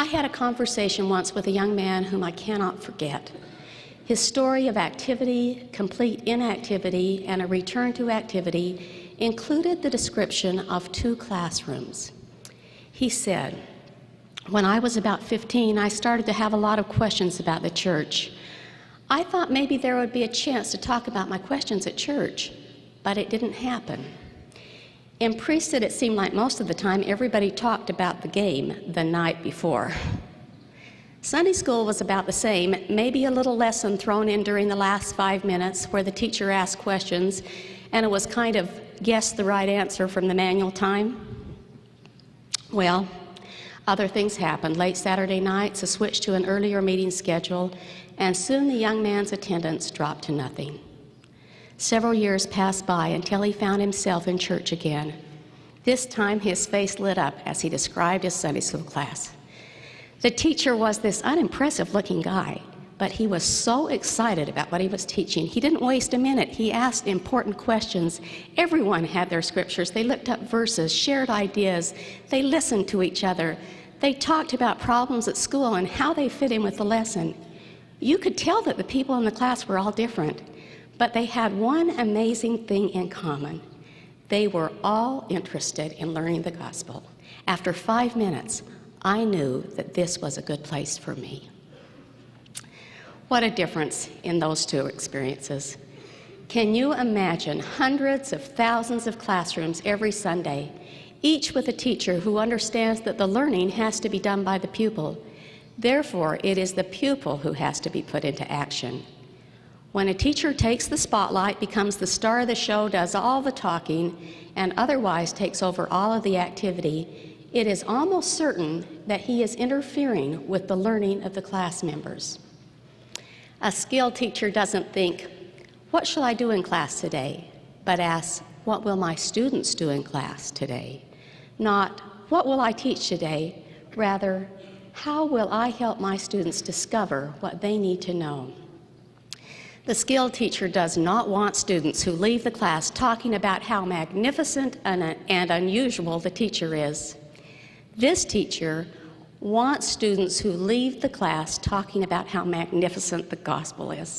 I had a conversation once with a young man whom I cannot forget. His story of activity, complete inactivity, and a return to activity included the description of 2 classrooms. He said, "When I was about 15, I started to have a lot of questions about the church. I thought maybe there would be a chance to talk about my questions at church, but it didn't happen. In Priesthood, it seemed like most of the time everybody talked about the game the night before. Sunday school was about the same, maybe a little lesson thrown in during the last 5 minutes where the teacher asked questions, and it was kind of guess the right answer from the manual time. Well, other things happened. Late Saturday nights, a switch to an earlier meeting schedule, and soon the young man's attendance dropped to nothing. Several years passed by until he found himself in church again. This time his face lit up as he described his Sunday school class. The teacher was this unimpressive-looking guy, but he was so excited about what he was teaching. He didn't waste a minute. He asked important questions. Everyone had their scriptures. They looked up verses, shared ideas. They listened to each other. They talked about problems at school and how they fit in with the lesson. You could tell that the people in the class were all different, but they had one amazing thing in common. They were all interested in learning the gospel. After 5 minutes, I knew that this was a good place for me." What a difference in those 2 experiences. Can you imagine hundreds of thousands of classrooms every Sunday, each with a teacher who understands that the learning has to be done by the pupil. Therefore, it is the pupil who has to be put into action. When a teacher takes the spotlight, becomes the star of the show, does all the talking, and otherwise takes over all of the activity, it is almost certain that he is interfering with the learning of the class members. A skilled teacher doesn't think, "What shall I do in class today?" but asks, "What will my students do in class today?" Not, "What will I teach today?" Rather, "How will I help my students discover what they need to know?" The skilled teacher does not want students who leave the class talking about how magnificent and unusual the teacher is. This teacher wants students who leave the class talking about how magnificent the gospel is.